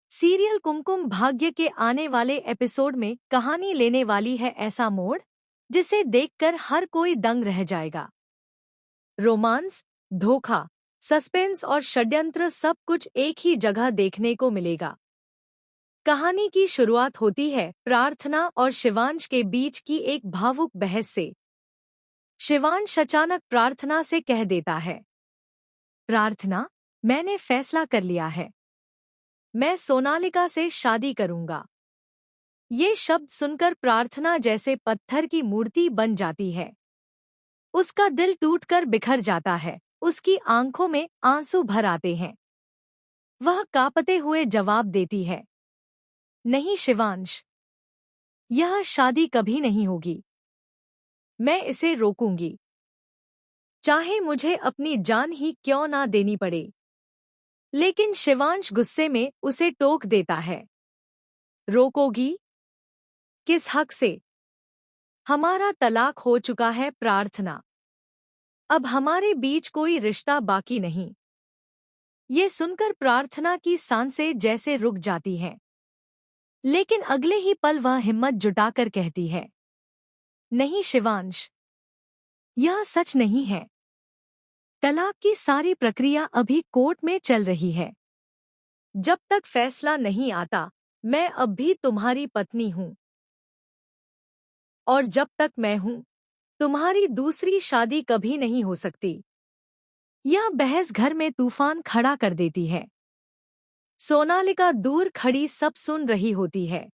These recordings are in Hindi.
सीरियल कुमकुम भाग्य के आने वाले एपिसोड में कहानी लेने वाली है ऐसा मोड़ जिसे देखकर हर कोई दंग रह जाएगा। रोमांस, धोखा, सस्पेंस और षड्यंत्र सब कुछ एक ही जगह देखने को मिलेगा। कहानी की शुरुआत होती है प्रार्थना और शिवांश के बीच की एक भावुक बहस से। शिवांश अचानक प्रार्थना से कह देता है, प्रार्थना, मैंने फैसला कर लिया है, मैं सोनालिका से शादी करूंगा। ये शब्द सुनकर प्रार्थना जैसे पत्थर की मूर्ति बन जाती है। उसका दिल टूटकर बिखर जाता है, उसकी आंखों में आंसू भर आते हैं। वह कांपते हुए जवाब देती है, नहीं शिवांश, यह शादी कभी नहीं होगी। मैं इसे रोकूंगी, चाहे मुझे अपनी जान ही क्यों ना देनी पड़े। लेकिन शिवांश गुस्से में उसे टोक देता है, रोकोगी? किस हक से? हमारा तलाक हो चुका है प्रार्थना, अब हमारे बीच कोई रिश्ता बाकी नहीं। ये सुनकर प्रार्थना की सांसें जैसे रुक जाती हैं। लेकिन अगले ही पल वह हिम्मत जुटाकर कहती है, नहीं शिवांश, यह सच नहीं है। तलाक की सारी प्रक्रिया अभी कोर्ट में चल रही है। जब तक फैसला नहीं आता, मैं अब भी तुम्हारी पत्नी हूं। और जब तक मैं हूं, तुम्हारी दूसरी शादी कभी नहीं हो सकती। यह बहस घर में तूफान खड़ा कर देती है। सोनालिका दूर खड़ी सब सुन रही होती है।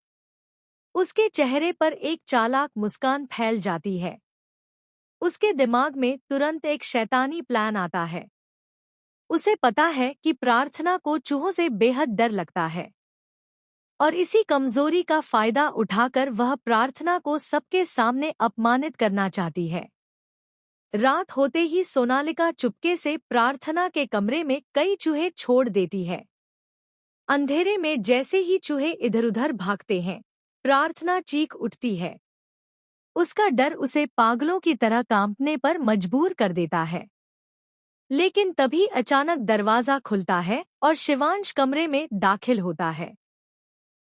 उसके चेहरे पर एक चालाक मुस्कान फैल जाती है। उसके दिमाग में तुरंत एक शैतानी प्लान आता है। उसे पता है कि प्रार्थना को चूहों से बेहद डर लगता है और इसी कमजोरी का फायदा उठाकर वह प्रार्थना को सबके सामने अपमानित करना चाहती है। रात होते ही सोनालिका चुपके से प्रार्थना के कमरे में कई चूहे छोड़ देती है। अंधेरे में जैसे ही चूहे इधर-उधर भागते हैं, प्रार्थना चीख उठती है। उसका डर उसे पागलों की तरह कांपने पर मजबूर कर देता है। लेकिन तभी अचानक दरवाजा खुलता है और शिवांश कमरे में दाखिल होता है।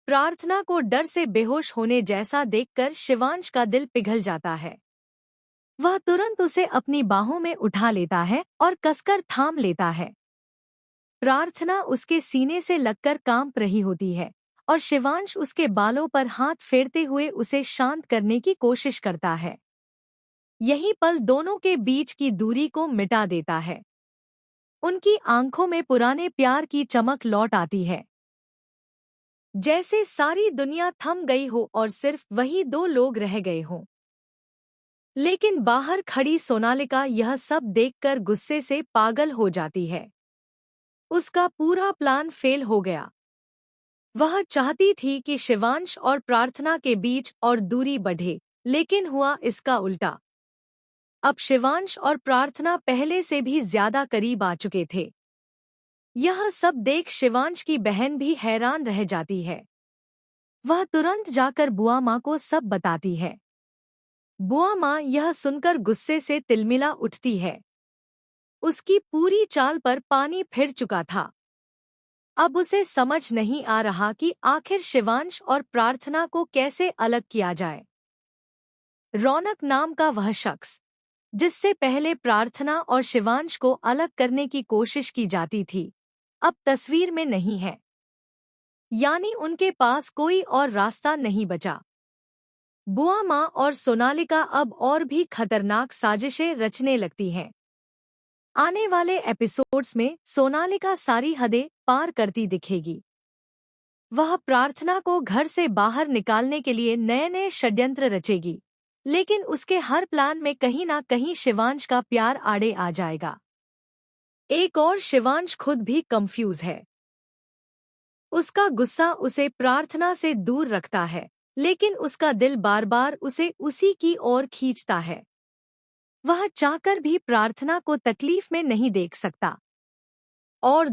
प्रार्थना को डर से बेहोश होने जैसा देखकर शिवांश का दिल पिघल जाता है। वह तुरंत उसे अपनी बाहों में उठा लेता है और कसकर थाम लेता है। प्रार्थना उसके सीने से लगकर कांप रही होती है और शिवांश उसके बालों पर हाथ फेरते हुए उसे शांत करने की कोशिश करता है। यही पल दोनों के बीच की दूरी को मिटा देता है। उनकी आंखों में पुराने प्यार की चमक लौट आती है, जैसे सारी दुनिया थम गई हो और सिर्फ वही दो लोग रह गए हों। लेकिन बाहर खड़ी सोनालिका यह सब देखकर गुस्से से पागल हो जाती है। उसका पूरा प्लान फेल हो गया। वह चाहती थी कि शिवांश और प्रार्थना के बीच और दूरी बढ़े, लेकिन हुआ इसका उल्टा। अब शिवांश और प्रार्थना पहले से भी ज्यादा करीब आ चुके थे। यह सब देख शिवांश की बहन भी हैरान रह जाती है। वह तुरंत जाकर बुआ माँ को सब बताती है। बुआ माँ यह सुनकर गुस्से से तिलमिला उठती है। उसकी पूरी चाल पर पानी फिर चुका था। अब उसे समझ नहीं आ रहा कि आखिर शिवांश और प्रार्थना को कैसे अलग किया जाए। रौनक नाम का वह शख्स, जिससे पहले प्रार्थना और शिवांश को अलग करने की कोशिश की जाती थी, अब तस्वीर में नहीं है। यानी उनके पास कोई और रास्ता नहीं बचा। बुआ माँ और सोनालिका अब और भी खतरनाक साजिशें रचने लगती हैं। आने वाले एपिसोड्स में सोनालिका सारी हदें पार करती दिखेगी। वह प्रार्थना को घर से बाहर निकालने के लिए नए-नए षड्यंत्र रचेगी, लेकिन उसके हर प्लान में कहीं ना कहीं शिवांश का प्यार आड़े आ जाएगा। एक और शिवांश खुद भी कंफ्यूज है। उसका गुस्सा उसे प्रार्थना से दूर रखता है, लेकिन उसका दिल बार बार उसे उसी की ओर खींचता है। वह चाहकर भी प्रार्थना को तकलीफ में नहीं देख सकता। और